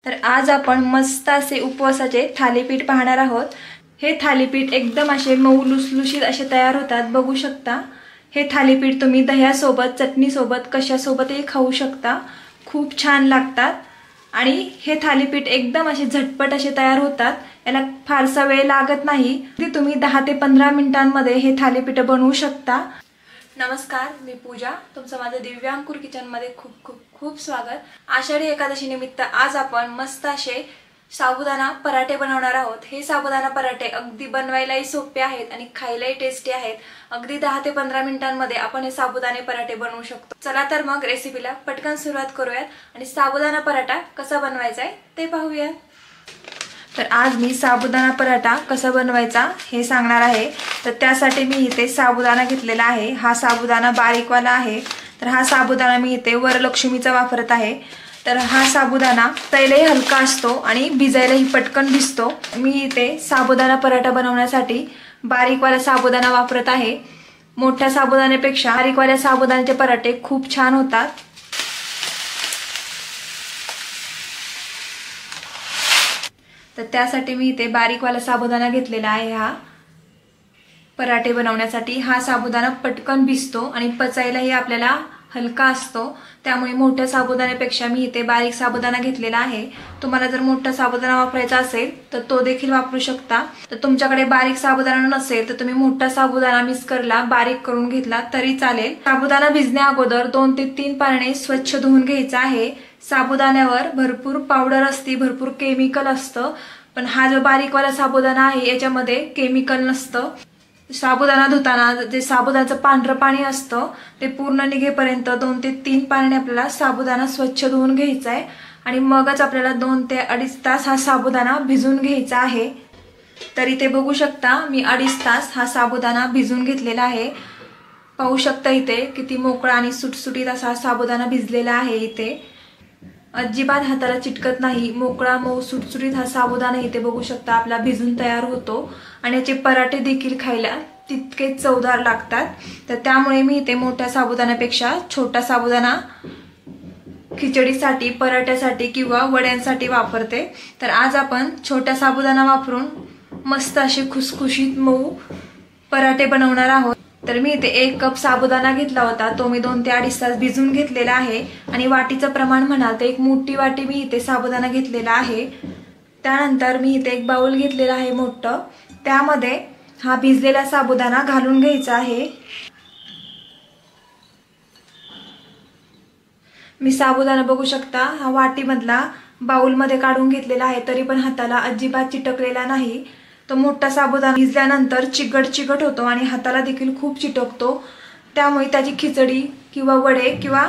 तर आज आपण मस्त असे उपवासाचे थालीपीठ पाहणार आहोत। हे थालीपीठ एकदम असे मऊ लुसलुशीत असे तयार होतात, बघू शकता। हे थालीपीठ तुम्ही दह्यासोबत, चटणीसोबत, कशासोबतही खाऊ शकता, खूप छान लागतात। आणि हे थालीपीठ एकदम असे झटपट असे तयार होतात, याला फारसा वेळ लागत नाही। तुम्ही 10 ते 15 मिनिटांमध्ये हे थालीपीठ बनवू शकता। नमस्कार, मी पूजा, तुमचं माझ्या दिव्य अंकुर किचन मध्ये खूप खूप खूप स्वागत। आषाढी एकादशी निमित्त आज आपण मस्त असे साबुदाणा पराठे बनवणार आहोत। हे साबुदाणा पराठे अगदी बनवायलाही सोपे आहेत आणि खायलाही टेस्टी आहेत। अगदी 10 ते 15 मिनिटांमध्ये आपण हे साबुदाणे पराठे बनवू शकतो। चला तर मग रेसिपीला पटकन सुरुवात करूयात आणि साबुदाणा पराठा कसा बनवायचा आहे ते पाहूया। तर आज मी साबुदाणा पराठा कसा बनवायचा हे सांगणार आहे। तर त्यासाठी मी इथे साबुदाणा घेतलेला आहे। हा साबुदाणा बारीकवाला आहे। तर हा साबुदाणा मी इथे वरलक्ष्मीचा वापरत आहे। तर हा साबुदाणा तैलही हलका असतो आणि भिजायलाही पटकन भिजतो। मी इथे साबुदाणा पराठा बनवण्यासाठी बारीकवाला साबुदाणा वापरत आहे। मोठ्या साबुदाण्यापेक्षा बारीकवाल्या साबुदाण्याचे पराठे खूप छान होतात। तर त्यासाठी मी इथे बारीकवाला साबुदाणा घेतलेला आहे। हा पराठे बनवण्यासाठी हा साबुदाणा पटकन भिजतो आणि पचायलाही आपल्याला हलका असतो, त्यामुळे मोठ्या साबुदाण्यापेक्षा मी इथे बारीक साबुदाणा घेतलेला आहे। तुम्हाला जर मोठा साबुदाणा वापरायचा असेल तर तो देखील वापरू शकता। तर तुमच्याकडे बारीक साबुदाणा नसेल तर तुम्ही मोठा साबुदाणा मिक्सरला बारीक करून घेतला तरी चालेल। साबुदाणा भिजण्या अगोदर 2 ते 3 पाण्याने स्वच्छ धुवून घ्यायचा आहे। साबुदाण्यावर भरपूर पावडर असते, भरपूर केमिकल असतं, पण हा जो बारीकवाला साबुदाणा आहे याच्यामध्ये केमिकल नसतं। साबुदाणा धुताना जे साबुदाण्याचं पांढरं पाणी असतं ते पूर्ण निघेपर्यंत 2 ते 3 पाण्याने आपल्याला साबुदाणा स्वच्छ धुवून घ्यायचा आहे आणि मगच आपल्याला 2 ते 2.5 तास हा साबुदाणा भिजून घ्यायचा आहे। तर इथे बघू शकता मी 2.5 तास हा साबुदाणा भिजून घेतलेला आहे। पाहू शकता इथे किती मोकळा आणि सुटसुटीत असा साबुदाणा भिजलेला आहे। इथे अजिबात हाताला चिटकत नाही, मोकळा मऊ सुटसुटीत हा साबुदाणा इथे बघू शकता आपला भिजून तयार होतो आणि याचे पराठे देखील खायला तितके चवदार लागतात। तर त्यामुळे मी इथे मोठ्या साबुदाण्यापेक्षा छोटा साबुदाणा खिचडीसाठी, पराठ्यासाठी किंवा वड्यांसाठी वापरते। तर आज आपण छोटा साबुदाणा वापरून मस्त असे खुसखुशीत मऊ पराठे बनवणार आहोत। तर मी इथे 1 कप साबुदाणा घेतला होता, तो मी 2 ते 2.5 तास भिजून घेतलेला आहे आणि वाटीचं प्रमाण म्हणाल तर 1 मोठी वाटी मी इथे साबुदाणा घेतलेला आहे। त्यानंतर मी इथे 1 बाउल घेतलेला आहे मोठं, त्यामध्ये हा भिजलेला साबुदाणा घालून घ्यायचा आहे। मी साबुदाणा बघू शकता हा वाटीमधला बाउलमध्ये काढून घेतलेला आहे, तरी पण हाताला अजिबात चिटकलेला नाही। तो मोठा साबुदाणा भिजल्यानंतर चिकट होतो आणि हाताला देखील खूप चिटकतो, त्यामुळे त्याची खिचडी किंवा वडे किंवा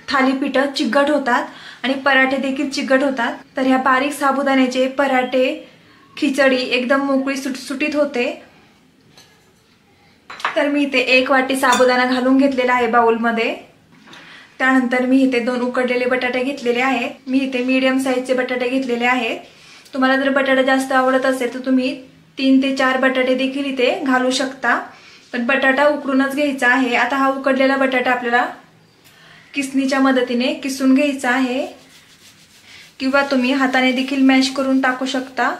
थालीपीठ चिकट होतात आणि पराठे देखील चिकट होतात। तर ह्या बारीक साबुदाण्याचे पराठे, खिचडी एकदम मोकळी सुटसुटीत होते। तर मी इथे 1 वाटी साबुदाणा घालून घेतलेला आहे बाउलमध्ये। त्यानंतर मी इथे 2 उकडलेले बटाटे घेतलेले आहेत। मी इथे मीडियम साईजचे बटाटे घेतलेले आहेत। तुम्हाला जर बटाटा जास्त आवडत असेल तर तुम्ही 3 ते 4 बटाटे देखील इथे घालू शकता, पण बटाटा उकडूनच घ्यायचा आहे। आता हा उकडलेला बटाटा आपल्याला किसणीच्या मदतीने किसून घ्यायचा आहे किंवा तुम्ही हाताने देखील मॅश करून टाकू शकता।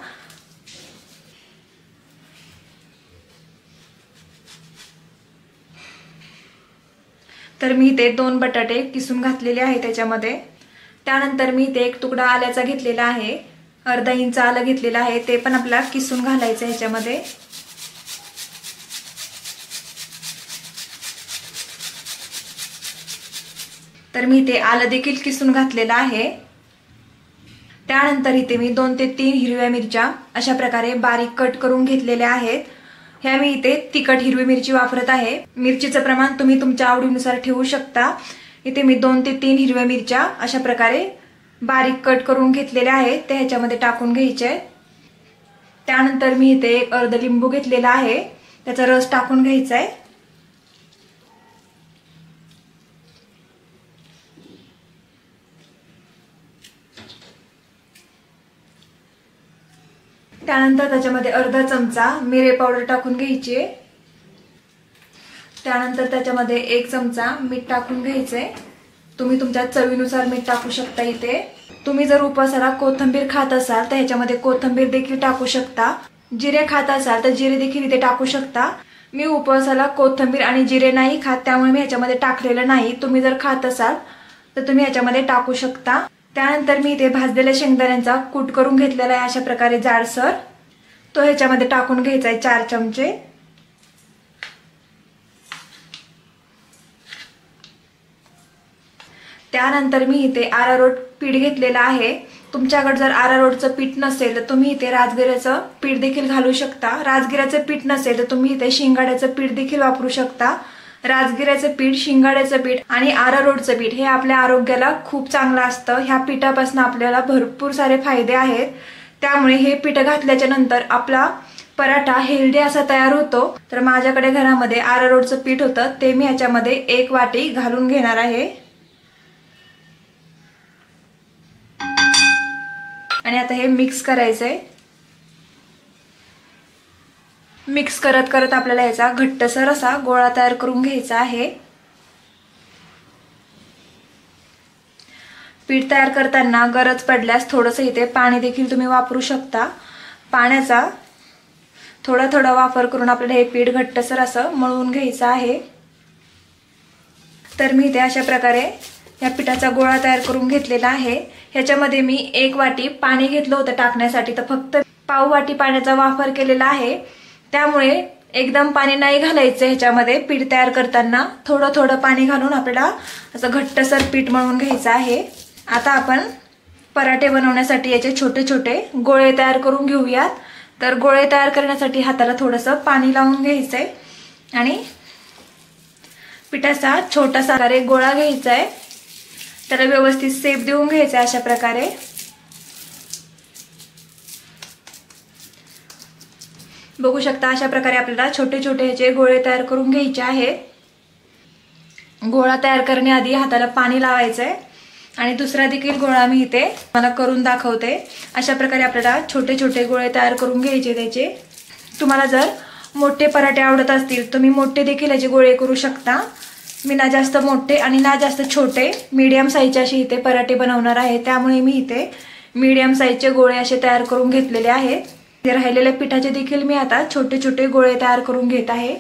तर मी इथे 2 बटाटे किसून घातलेले आहे त्याच्यामध्ये। त्यानंतर मी इथे 1 तुकडा आल्याचा घेतलेला आहे, अर्धा इंच आलं घेतलेलं आहे, ते पण आपल्याला किसून घालायचं ह्याच्यामध्ये। तर मी इथे आलं देखील किसून घातलेलं आहे। त्यानंतर इथे मी 2 ते 3 हिरव्या मिरच्या अशा प्रकारे बारीक कट करून घेतलेल्या आहेत। ह्या मी इथे तिखट हिरवी मिरची वापरत आहे। मिरचीचं प्रमाण तुम्ही तुमच्या आवडीनुसार ठेवू शकता। इथे मी 2 ते 3 हिरव्या मिरच्या अशा प्रकारे बारीक कट करून घेतलेले आहेत, ते ह्याच्यामध्ये टाकून घ्यायचे। त्यानंतर मी इथे 1 अर्ध लिंबू घेतलेला आहे, त्याचा रस टाकून घ्यायचा आहे। त्यानंतर त्याच्यामध्ये अर्धा चमचा मिरे पावडर टाकून घ्यायची। त्यानंतर त्याच्यामध्ये 1 चमचा मीठ टाकून घ्यायचे। तुम्ही तुमच्या चवीनुसार मीठ टाकू शकता इथे। तुम्ही जर उपवासाला कोथिंबीर खात असाल तर ह्याच्यामध्ये कोथिंबीर देखील टाकू शकता। जिरे खात असाल तर जिरे देखील इथे टाकू शकता। मी उपवासाला कोथिंबीर आणि जिरे नाही खात, त्यामुळे मी ह्याच्यामध्ये टाकलेलं नाही। तुम्ही जर खात असाल तर तुम्ही ह्याच्यामध्ये टाकू शकता। त्यानंतर मी इथे भाजलेल्या शेंगदाण्यांचा कूट करून घेतलेला आहे अशा प्रकारे जाडसर, तो ह्याच्यामध्ये टाकून घ्यायचा आहे 4 चमचे। त्यानंतर मी इथे अरारोट पीठ घेतलेलं आहे। तुमच्याकडे जर अरारोटचं पीठ नसेल तर तुम्ही इथे राजगिऱ्याचं पीठ देखील घालू शकता। राजगिऱ्याचं पीठ नसेल तर तुम्ही इथे शिंगाड्याचं पीठ देखील वापरू शकता। राजगिऱ्याचं पीठ, शिंगाड्याचं पीठ आणि अरारोटचं पीठ हे आपल्या आरोग्याला खूप चांगलं असतं। ह्या पिठापासून आपल्याला भरपूर सारे फायदे आहेत, त्यामुळे हे पीठ घातल्याच्या नंतर आपला पराठा हेल्दी असा तयार होतो। तर माझ्याकडे घरामध्ये अरारोटचं पीठ होतं, ते मी ह्याच्यामध्ये 1 वाटी घालून घेणार आहे। आणि आता हे मिक्स करायचंय। मिक्स करत करत आपल्याला याचा घट्टसर असा गोळा तयार करून घ्यायचा आहे। पीठ तयार करताना गरज पडल्यास थोडंसं इथे पाणी देखील तुम्ही वापरू शकता। पाण्याचा थोडा थोडा वापर करून आपल्याला हे पीठ घट्टसर असं मळून घ्यायचं आहे। तर मी इथे अशा प्रकारे या पिठाचा गोळा तयार करून घेतलेला आहे। ह्याच्यामध्ये मी 1 वाटी पाणी घेतलं होतं टाकण्यासाठी, तर फक्त पाव वाटी पाण्याचा वापर केलेला आहे। त्यामुळे एकदम पाणी नाही घालायचं ह्याच्यामध्ये। पीठ तयार करताना थोडं थोडं पाणी घालून आपल्याला असं घट्टसर पीठ मळून घ्यायचं आहे। आता आपण पराठे बनवण्यासाठी याचे छोटे छोटे गोळे तयार करून घेऊयात। तर गोळे तयार करण्यासाठी हाताला थोडंसं पाणी लावून घ्यायचंय आणि पिठाचा छोटासा गोळा घ्यायचा आहे, त्याला व्यवस्थित शेप देऊन घ्यायचा अशा प्रकारे। बघू शकता अशा प्रकारे आपल्याला छोटे छोटे ह्याचे गोळे तयार करून घ्यायचे आहेत। गोळा तयार करण्याआधी हाताला पाणी लावायचंय आणि दुसरा देखील गोळा मी इथे मला करून दाखवते। अशा प्रकारे आपल्याला छोटे छोटे गोळे तयार करून घ्यायचे त्याचे। तुम्हाला जर मोठे पराठे आवडत असतील तुम्ही मोठे देखील याचे गोळे करू शकता। मी ना जास्त मोठे आणि ना जास्त छोटे, मीडियम साईजचे असे इथे पराठे बनवणार आहे, त्यामुळे मी इथे मीडियम साईजचे गोळे असे तयार करून घेतलेले आहेत। राहिलेल्या पिठाचे देखील मी आता छोटे छोटे गोळे तयार करून घेत आहे।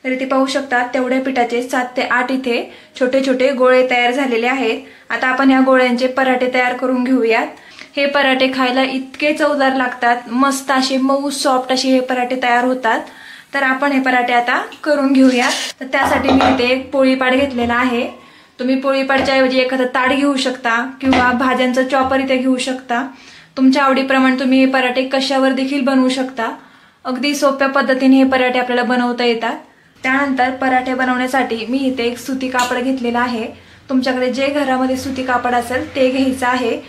तर इथे पाहू शकता तेवढ्या पिठाचे 7 ते 8 इथे छोटे छोटे गोळे तयार झालेले आहेत। आता आपण या गोळ्यांचे पराठे तयार करून घेऊयात। हे पराठे खायला इतके चवदार लागतात, मस्त असे मऊ सॉफ्ट असे हे पराठे तयार होतात। तर आपण हे पराठे आता करून घेऊयात। तर त्यासाठी मी इथे एक पोळीपाट घेतलेला आहे। तुम्ही पोळीपाटच्या ऐवजी एखादं ताट घेऊ शकता किंवा भाज्यांचा चॉपर इथे घेऊ शकता। तुमच्या आवडीप्रमाणे तुम्ही हे पराठे कशावर देखील बनवू शकता। अगदी सोप्या पद्धतीने हे पराठे आपल्याला बनवता येतात। त्यानंतर पराठे बनवण्यासाठी मी इथे एक सुती कापड घेतलेला आहे। तुमच्याकडे जे घरामध्ये सुती कापड असेल ते घ्यायचं आहे।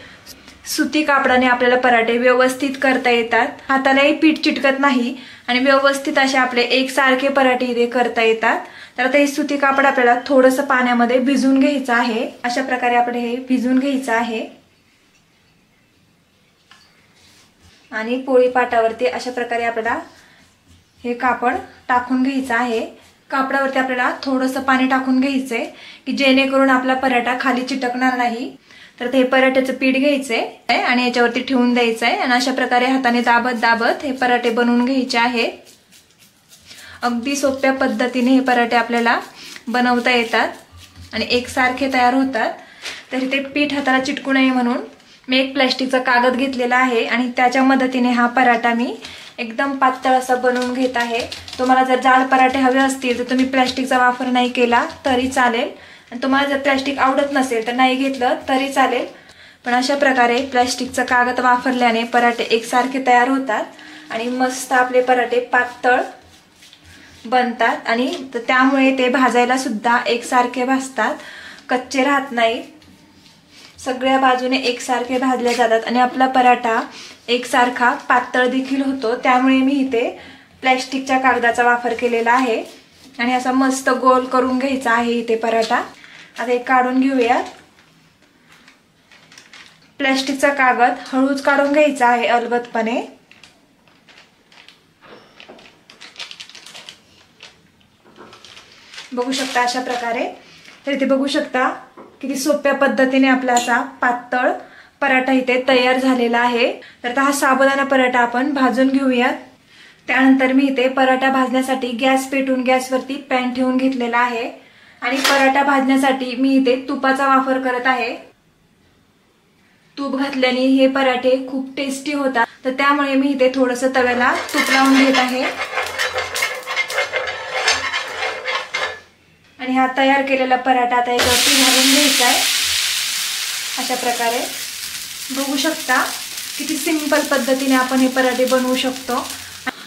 सुती कापडाने आपल्याला पराठे व्यवस्थित करता येतात, हातालाही पीठ चिटकत नाही आणि व्यवस्थित असे आपले एकसारखे पराठे इथे करता येतात। तर आता हे सुती कापड आपल्याला थोडंसं पाण्यामध्ये भिजवून घ्यायचं आहे। अशा प्रकारे आपल्याला हे भिजवून घ्यायचं आहे आणि पोळीपाटावरती अशा प्रकारे आपल्याला हे कापड टाकून घ्यायचं आहे। कापडावरती आपल्याला थोडंसं पाणी टाकून घ्यायचंय की जेणेकरून आपला पराठा खाली चिटकणार नाही। तर हे पराठ्याचं पीठ घ्यायचंय आणि याच्यावरती ठेवून द्यायचंय आणि अशा प्रकारे हाताने दाबत दाबत हे पराठे बनवून घ्यायचे आहेत। अगदी सोप्या पद्धतीने हे पराठे आपल्याला बनवता येतात आणि एकसारखे तयार होतात। तर ते पीठ हाताला चिटकू नये म्हणून मी एक प्लास्टिकचा कागद घेतलेला आहे आणि त्याच्या मदतीने हा पराठा मी एकदम पातळ असा बनवून घेत आहे। तुम्हाला जर जाड पराठे हवे असतील तर तुम्ही प्लास्टिकचा वापर नाही केला तरी चालेल, आणि तुम्हाला जर प्लास्टिक आवडत नसेल तर नाही घेतलं तरी चालेल। पण अशा प्रकारे प्लास्टिकचा कागद वापरल्याने पराठे एकसारखे तयार होतात आणि मस्त आपले पराठे पातळ बनतात आणि त्यामुळे ते भाजायला सुद्धा एकसारखे भाजतात, कच्चे राहत नाही, सगळ्या बाजूने एकसारखे भाजले जातात आणि आपला पराठा एकसारखा पातळ देखील होतो। त्यामुळे मी इथे प्लास्टिकच्या कागदाचा वापर केलेला आहे आणि असा मस्त गोल करून घ्यायचा आहे इथे पराठा। आता हे काढून घेऊयात। प्लास्टिकचा कागद हळूच काढून घ्यायचा आहे अलगदपणे। बघू शकता अशा प्रकारे। तर इथे बघू शकता किती सोप्या पद्धतीने आपला असा पातळ पराठा इथे तयार झालेला आहे। तर हा साबुदाणा पराठा आपण भाजून घेऊयात। त्यानंतर मी इथे पराठा भाजण्यासाठी गॅस पेटवून गॅसवरती पॅन ठेवून घेतलेला आहे आणि पराठा भाजण्यासाठी मी इथे तुपाचा वापर करत आहे। तूप घातल्याने हे पराठे खूप टेस्टी होतात, तर त्यामुळे मी इथे थोडंसं तव्याला तूप लावून घेत आहे आणि हा तयार केलेला पराठा आता याच्यावरती घालून घ्यायचा आहे। अशा प्रकारे बघू शकता किती सिंपल पद्धतीने आपण हे पराठे बनवू शकतो।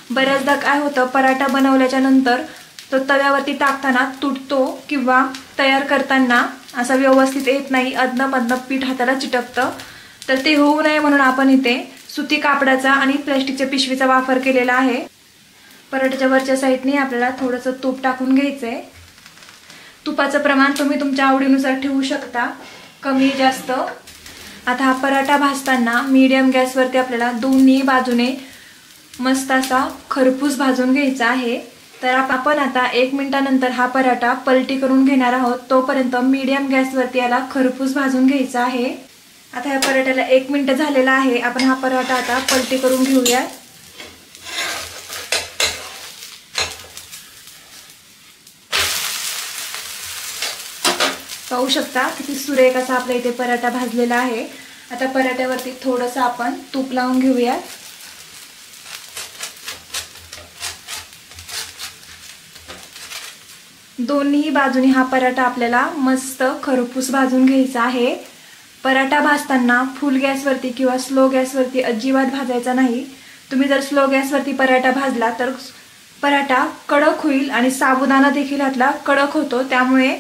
बऱ्याचदा काय होतं, पराठा बनवल्याच्या नंतर तो तव्यावरती टाकताना तुटतो किंवा तयार करताना असा व्यवस्थित येत नाही, अदनमधनं पीठ हाताला चिटकतं। तर ते होऊ नये म्हणून आपण इथे सुती कापडाचा आणि प्लास्टिकच्या पिशवीचा वापर केलेला आहे। पराठ्याच्या वरच्या साईडने आपल्याला थोडंसं तूप टाकून घ्यायचंय। तुपाचं प्रमाण तुम्ही तुमच्या आवडीनुसार ठेवू शकता, कमी जास्त। आता हा पराठा भाजताना मीडियम गॅसवरती आपल्याला दोन्ही बाजूने मस्त असा खरपूस भाजून घ्यायचा आहे। तर आपण आता 1 मिनिटानंतर हा पराठा पलटी करून घेणार आहोत। तोपर्यंत मीडियम गॅसवरती याला खरपूस भाजून घ्यायचा आहे। आता या पराठ्याला 1 मिनिट झालेला आहे। आपण हा पराठा आता पलटी करून घेऊया। पाहू शकता किती सुरेख असा आपल्या इथे पराठा भाजलेला आहे। आता पराठ्यावरती थोडंसं आपण तूप लावून घेऊया। दोन्ही बाजूनी हा पराठा आपल्याला मस्त खरपूस भाजून घ्यायचा आहे। पराठा भाजताना फुल गॅसवरती किंवा स्लो गॅसवरती अजिबात भाजायचा नाही। तुम्ही जर स्लो गॅसवरती पराठा भाजला तर पराठा कडक होईल आणि साबुदाणा देखील यातला कडक होतो, त्यामुळे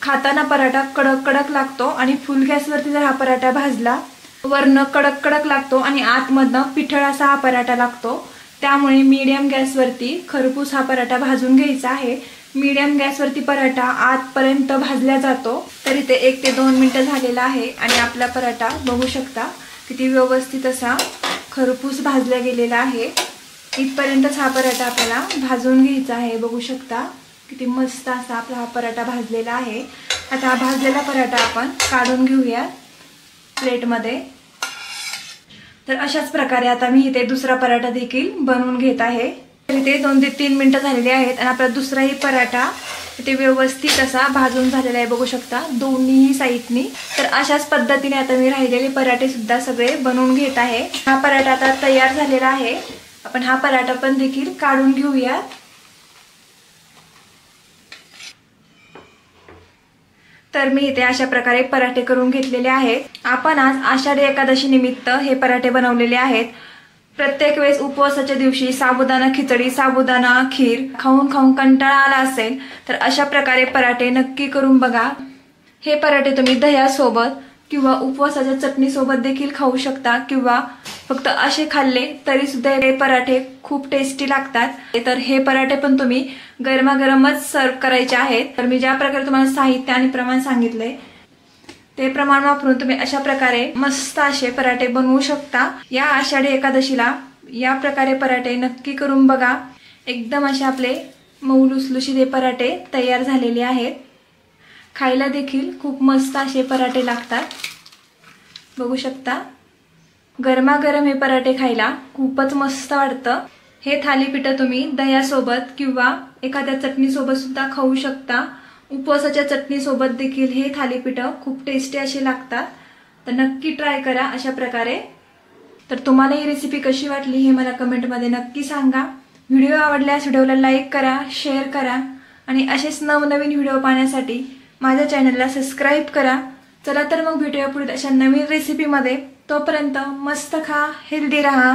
खाताना पराठा कडक कडक लागतो। आणि फुल गॅसवरती जर हा पराठा भाजला वरनं कडक कडक लागतो आणि आतमधनं पिठळ असा हा पराठा लागतो। त्यामुळे मीडियम गॅसवरती खरपूस हा पराठा भाजून घ्यायचा आहे। मीडियम गॅसवरती पराठा आतपर्यंत भाजला जातो। तर इथे 1 ते 2 मिनिटं झालेला आहे आणि आपला पराठा बघू शकता किती व्यवस्थित असा खरपूस भाजला गेलेला आहे। इथपर्यंतच हा पराठा आपल्याला भाजून घ्यायचा आहे। बघू शकता किती मस्त असा आपला हा पराठा भाजलेला आहे। आता हा भाजलेला पराठा आपण काढून घेऊया प्लेटमध्ये। तर अशाच प्रकारे आता मी इथे दुसरा पराठा देखील बनवून घेत आहे। इथे 2 ते 3 मिनिटं झालेली आहेत आणि आपला दुसराही पराठा इथे व्यवस्थित असा भाजून झालेला आहे। बघू शकता दोन्ही साईडनी। तर अशाच पद्धतीने आता मी राहिलेले पराठे सुद्धा सगळे बनवून घेत आहे। हा पराठा आता तयार झालेला आहे। आपण हा पराठा पण देखील काढून घेऊया। तर मी इथे अशा प्रकारे पराठे करून घेतलेले आहेत। आपण आज आषाढी एकादशी निमित्त हे पराठे बनवलेले आहेत। प्रत्येक वेळेस उपवासाच्या दिवशी साबुदाणा खिचडी, साबुदाणा खीर खाऊन खाऊन कंटाळा आला असेल तर अशा प्रकारे पराठे नक्की करून बघा। हे पराठे तुम्ही दह्यासोबत किंवा उपवासाच्या चटणीसोबत देखील खाऊ शकता किंवा फक्त असे खाल्ले तरी सुद्धा हे पराठे खूप टेस्टी लागतात। तर हे पराठे पण तुम्ही गरमागरमच सर्व करायचे आहेत। तर मी ज्या प्रकारे तुम्हाला साहित्य आणि प्रमाण सांगितले ते प्रमाण वापरून तुम्ही अशा प्रकारे मस्त असे पराठे बनवू शकता। या आषाढी एकादशीला या प्रकारे पराठे नक्की करून बघा। एकदम असे आपले मऊ लुसलुशीत हे पराठे तयार झालेले आहेत। खायला देखील खूप मस्त असे पराठे लागतात। बघू शकता गरमागरम हे पराठे खायला खूपच मस्त वाटतं। हे थालीपीठ तुम्ही दह्यासोबत किंवा एखाद्या चटणीसोबत सुद्धा खाऊ शकता। उपवासाच्या चटणीसोबत देखील हे थालीपीठ खूप टेस्टी असे लागतात। तर नक्की ट्राय करा अशा प्रकारे। तर तुम्हाला ही रेसिपी कशी वाटली हे मला कमेंटमध्ये नक्की सांगा। व्हिडिओ आवडल्यास व्हिडिओला लाईक करा, शेअर करा आणि असेच नवनवीन व्हिडिओ पाहण्यासाठी माझ्या चॅनलला सबस्क्राईब करा। चला तर मग भेटूया पुढे अशा नवीन रेसिपीमध्ये। तोपर्यंत मस्त खा, हेल्दी रहा।